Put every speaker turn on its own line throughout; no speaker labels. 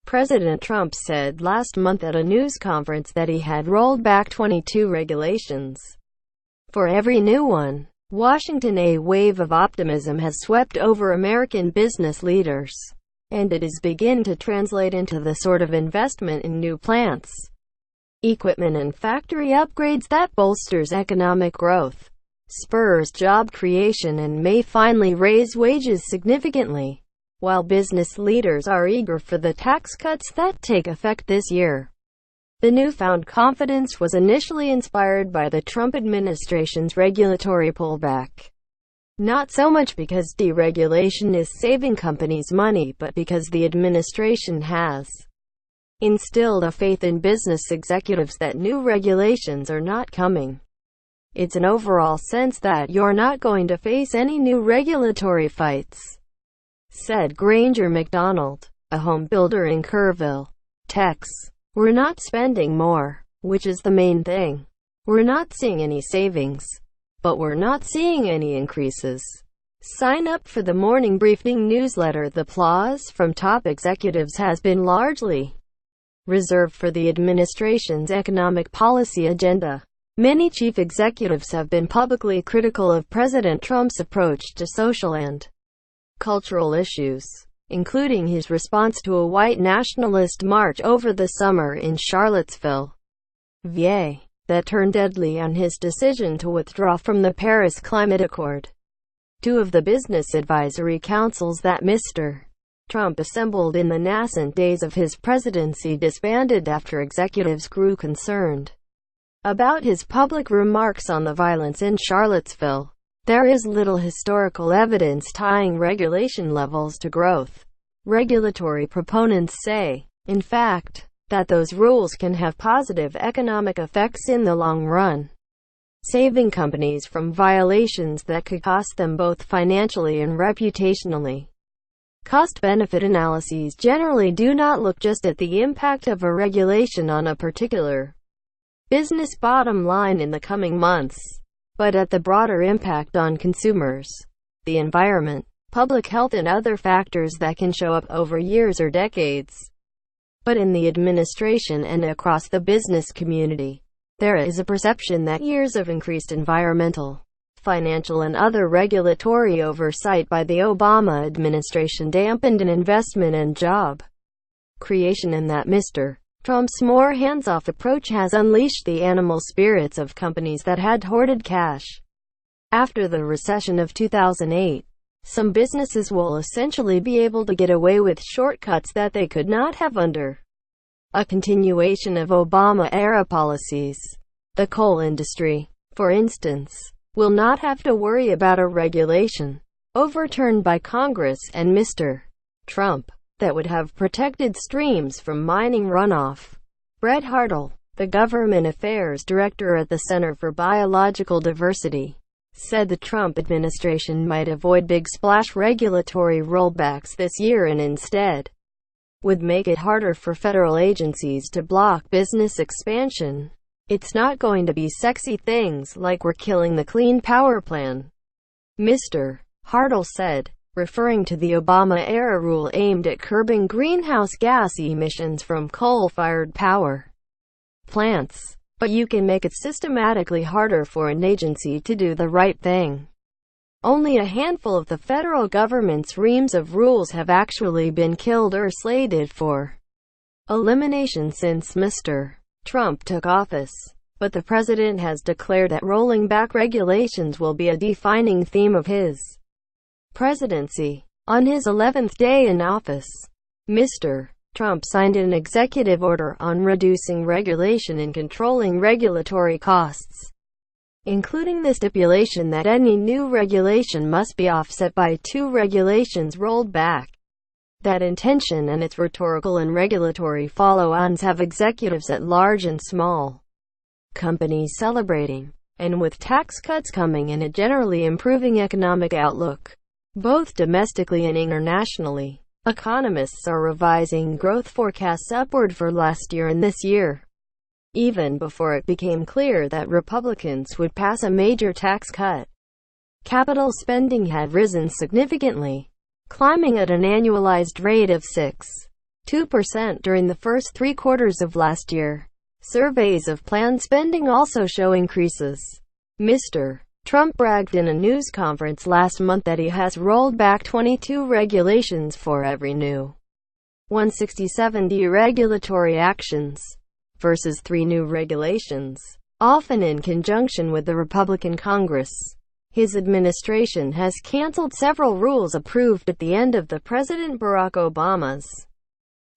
President Trump said last month at a news conference that he had rolled back 22 regulations. For every new one, Washington, a wave of optimism has swept over American business leaders, and it is beginning to translate into the sort of investment in new plants, equipment and factory upgrades that bolsters economic growth, spurs job creation and may finally raise wages significantly. While business leaders are eager for the tax cuts that take effect this year, the newfound confidence was initially inspired by the Trump administration's regulatory pullback. Not so much because deregulation is saving companies money, but because the administration has instilled a faith in business executives that new regulations are not coming. It's an overall sense that you're not going to face any new regulatory fights, said Granger McDonald, a home builder in Kerrville, Tex. We're not spending more, which is the main thing. We're not seeing any savings, but we're not seeing any increases. Sign up for the morning briefing newsletter. The applause from top executives has been largely reserved for the administration's economic policy agenda. Many chief executives have been publicly critical of President Trump's approach to social and cultural issues, including his response to a white nationalist march over the summer in Charlottesville, VA, that turned deadly on his decision to withdraw from the Paris Climate Accord. Two of the business advisory councils that Mr. Trump assembled in the nascent days of his presidency disbanded after executives grew concerned about his public remarks on the violence in Charlottesville. There is little historical evidence tying regulation levels to growth. Regulatory proponents say, in fact, that those rules can have positive economic effects in the long run, saving companies from violations that could cost them both financially and reputationally. Cost-benefit analyses generally do not look just at the impact of a regulation on a particular business bottom line in the coming months, but at the broader impact on consumers, the environment, public health and other factors that can show up over years or decades. But in the administration and across the business community, there is a perception that years of increased environmental, financial and other regulatory oversight by the Obama administration dampened an investment and job creation, and that Mr. Trump's more hands-off approach has unleashed the animal spirits of companies that had hoarded cash. After the recession of 2008, some businesses will essentially be able to get away with shortcuts that they could not have under a continuation of Obama-era policies. The coal industry, for instance, will not have to worry about a regulation overturned by Congress and Mr. Trump that would have protected streams from mining runoff. Brett Hartle, the government affairs director at the Center for Biological Diversity, said the Trump administration might avoid big splash regulatory rollbacks this year and instead would make it harder for federal agencies to block business expansion. It's not going to be sexy things like we're killing the Clean Power Plan, Mr. Hartle said, referring to the Obama-era rule aimed at curbing greenhouse gas emissions from coal-fired power plants. But you can make it systematically harder for an agency to do the right thing. Only a handful of the federal government's reams of rules have actually been killed or slated for elimination since Mr. Trump took office. But the president has declared that rolling back regulations will be a defining theme of his presidency. On his 11th day in office, Mr. Trump signed an executive order on reducing regulation and controlling regulatory costs, including the stipulation that any new regulation must be offset by 2 regulations rolled back. That intention and its rhetorical and regulatory follow-ons have executives at large and small companies celebrating, and with tax cuts coming and a generally improving economic outlook, both domestically and internationally, economists are revising growth forecasts upward for last year and this year, even before it became clear that Republicans would pass a major tax cut. Capital spending had risen significantly, climbing at an annualized rate of 6 2% during the first 3 quarters of last year. Surveys of planned spending also show increases. Mr. Trump bragged in a news conference last month that he has rolled back 22 regulations for every new 167 deregulatory actions, versus 3 new regulations, often in conjunction with the Republican Congress. His administration has canceled several rules approved at the end of the President Barack Obama's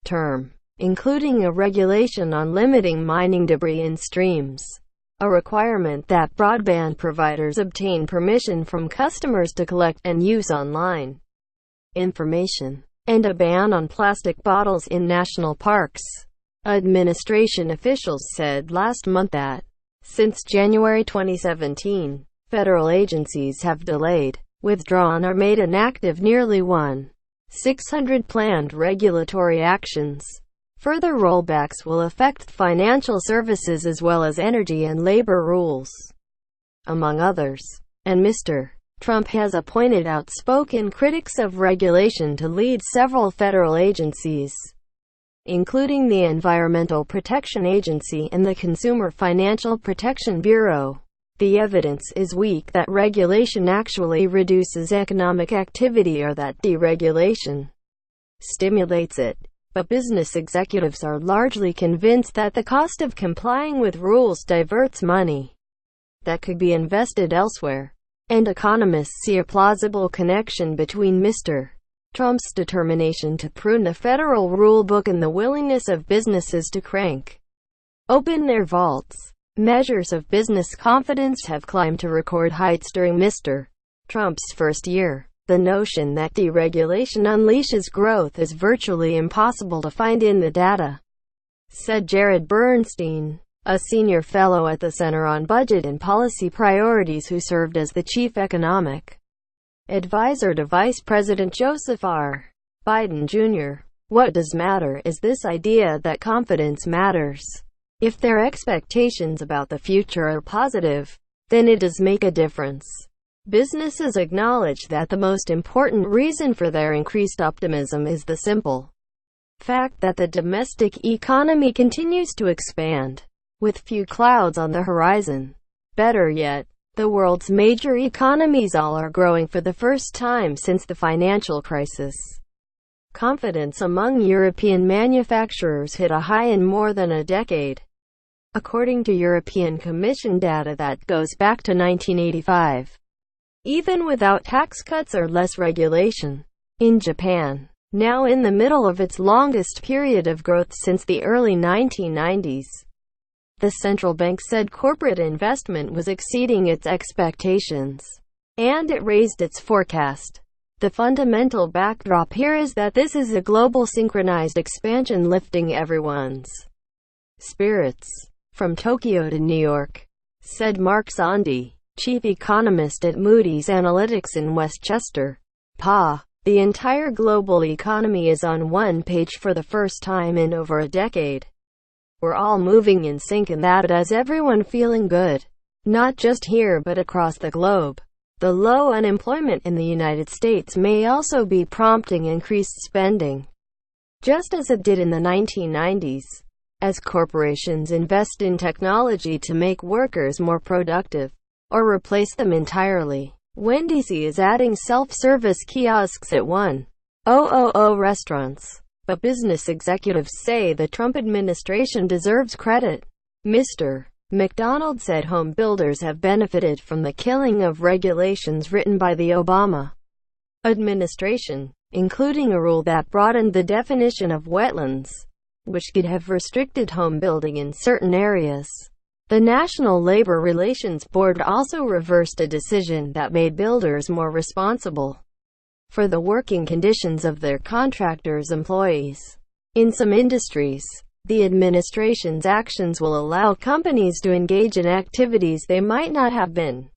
term, including a regulation on limiting mining debris in streams, a requirement that broadband providers obtain permission from customers to collect and use online information, and a ban on plastic bottles in national parks. Administration officials said last month that, since January 2017, federal agencies have delayed, withdrawn or made inactive nearly 1,600 planned regulatory actions. Further rollbacks will affect financial services as well as energy and labor rules, among others. And Mr. Trump has appointed outspoken critics of regulation to lead several federal agencies, including the Environmental Protection Agency and the Consumer Financial Protection Bureau. The evidence is weak that regulation actually reduces economic activity or that deregulation stimulates it. But business executives are largely convinced that the cost of complying with rules diverts money that could be invested elsewhere. And economists see a plausible connection between Mr. Trump's determination to prune the federal rule book and the willingness of businesses to crank open their vaults. Measures of business confidence have climbed to record heights during Mr. Trump's first year. The notion that deregulation unleashes growth is virtually impossible to find in the data, said Jared Bernstein, a senior fellow at the Center on Budget and Policy Priorities who served as the chief economic advisor to Vice President Joseph R. Biden Jr. What does matter is this idea that confidence matters. If their expectations about the future are positive, then it does make a difference. Businesses acknowledge that the most important reason for their increased optimism is the simple fact that the domestic economy continues to expand, with few clouds on the horizon. Better yet, the world's major economies all are growing for the first time since the financial crisis. Confidence among European manufacturers hit a high in more than a decade, according to European Commission data that goes back to 1985. Even without tax cuts or less regulation. In Japan, now in the middle of its longest period of growth since the early 1990s, the central bank said corporate investment was exceeding its expectations, and it raised its forecast. The fundamental backdrop here is that this is a global synchronized expansion lifting everyone's spirits. From Tokyo to New York, said Mark Zandi, chief economist at Moody's Analytics in Westchester, PA. The entire global economy is on one page for the first time in over a decade. We're all moving in sync and that has everyone feeling good. Not just here but across the globe. The low unemployment in the United States may also be prompting increased spending, just as it did in the 1990s. As corporations invest in technology to make workers more productive, or replace them entirely. Wendy's is adding self-service kiosks at 1,000 restaurants. But business executives say the Trump administration deserves credit. Mr. McDonald said home builders have benefited from the killing of regulations written by the Obama administration, including a rule that broadened the definition of wetlands, which could have restricted home building in certain areas. The National Labor Relations Board also reversed a decision that made builders more responsible for the working conditions of their contractors' employees. In some industries, the administration's actions will allow companies to engage in activities they might not have been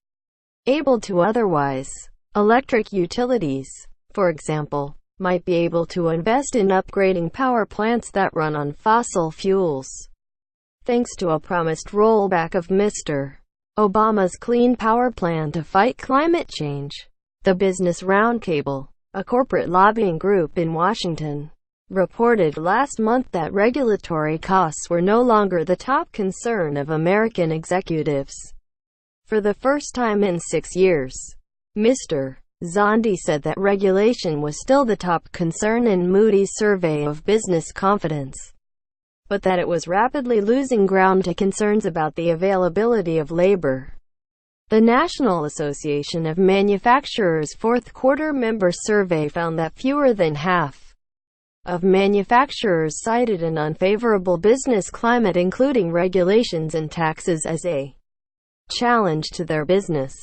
able to otherwise. Electric utilities, for example, might be able to invest in upgrading power plants that run on fossil fuels, thanks to a promised rollback of Mr. Obama's Clean Power Plan to fight climate change. The Business Roundtable, a corporate lobbying group in Washington, reported last month that regulatory costs were no longer the top concern of American executives. For the first time in 6 years, Mr. Zandi said that regulation was still the top concern in Moody's survey of business confidence, but that it was rapidly losing ground to concerns about the availability of labor. The National Association of Manufacturers' fourth-quarter member survey found that fewer than half of manufacturers cited an unfavorable business climate, including regulations and taxes, as a challenge to their business,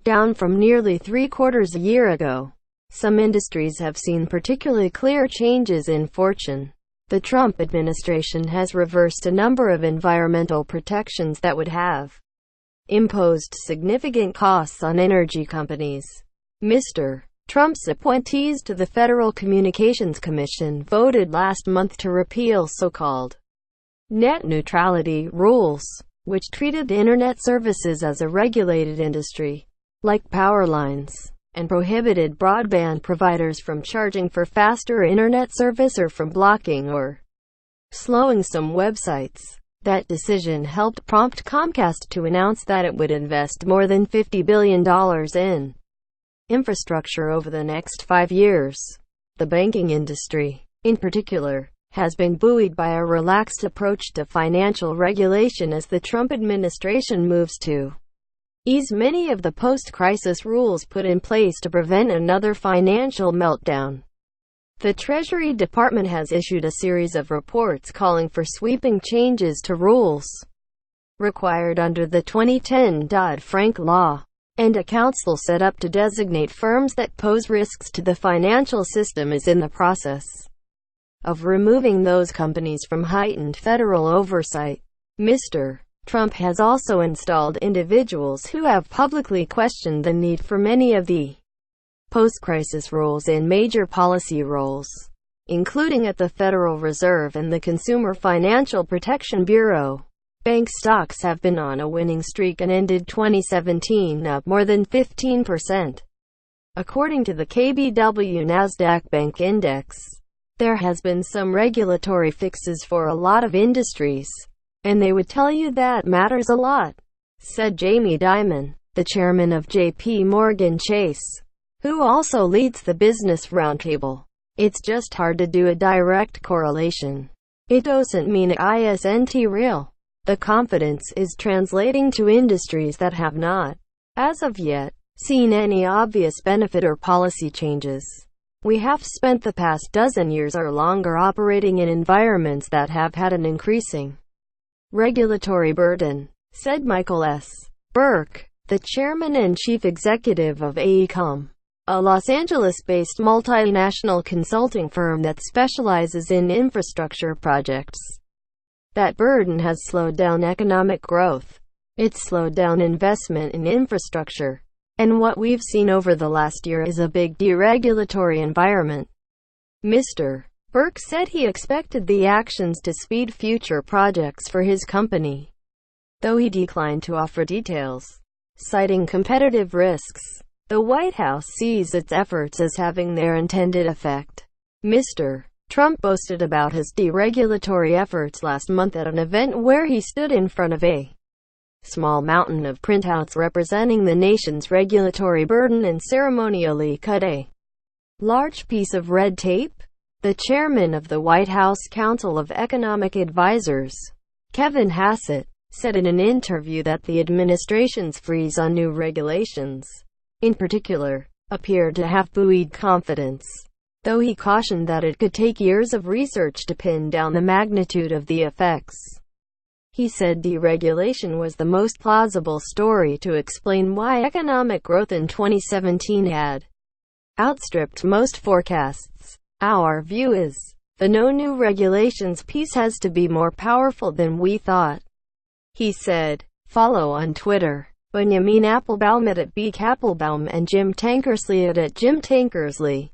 down from nearly three-quarters a year ago. Some industries have seen particularly clear changes in fortune. The Trump administration has reversed a number of environmental protections that would have imposed significant costs on energy companies. Mr. Trump's appointees to the Federal Communications Commission voted last month to repeal so-called net neutrality rules, which treated internet services as a regulated industry, like power lines, and prohibited broadband providers from charging for faster internet service or from blocking or slowing some websites. That decision helped prompt Comcast to announce that it would invest more than $50 billion in infrastructure over the next 5 years. The banking industry, in particular, has been buoyed by a relaxed approach to financial regulation as the Trump administration moves to ease many of the post-crisis rules put in place to prevent another financial meltdown. The Treasury Department has issued a series of reports calling for sweeping changes to rules required under the 2010 Dodd-Frank law, and a council set up to designate firms that pose risks to the financial system is in the process of removing those companies from heightened federal oversight. Mr. Trump has also installed individuals who have publicly questioned the need for many of the post-crisis rules in major policy roles, including at the Federal Reserve and the Consumer Financial Protection Bureau. Bank stocks have been on a winning streak and ended 2017 up more than 15%. According to the KBW Nasdaq Bank Index, there has been some regulatory fixes for a lot of industries, and they would tell you that matters a lot, said Jamie Dimon, the chairman of J.P. Morgan Chase, who also leads the Business Roundtable. It's just hard to do a direct correlation. It doesn't mean it isn't real. The confidence is translating to industries that have not, as of yet, seen any obvious benefit or policy changes. We have spent the past dozen years or longer operating in environments that have had an increasing regulatory burden, said Michael S. Burke, the chairman and chief executive of AECOM, a Los Angeles-based multinational consulting firm that specializes in infrastructure projects. That burden has slowed down economic growth. It's slowed down investment in infrastructure. And what we've seen over the last year is a big deregulatory environment. Mr. Burke said he expected the actions to speed future projects for his company, though he declined to offer details, citing competitive risks. The White House sees its efforts as having their intended effect. Mr. Trump boasted about his deregulatory efforts last month at an event where he stood in front of a small mountain of printouts representing the nation's regulatory burden and ceremonially cut a large piece of red tape. The chairman of the White House Council of Economic Advisers, Kevin Hassett, said in an interview that the administration's freeze on new regulations, in particular, appeared to have buoyed confidence, though he cautioned that it could take years of research to pin down the magnitude of the effects. He said deregulation was the most plausible story to explain why economic growth in 2017 had outstripped most forecasts. Our view is, the no new regulations piece has to be more powerful than we thought, he said. Follow on Twitter, Benjamin Applebaum at @BKapplebaum and Jim Tankersley at @JimTankersley.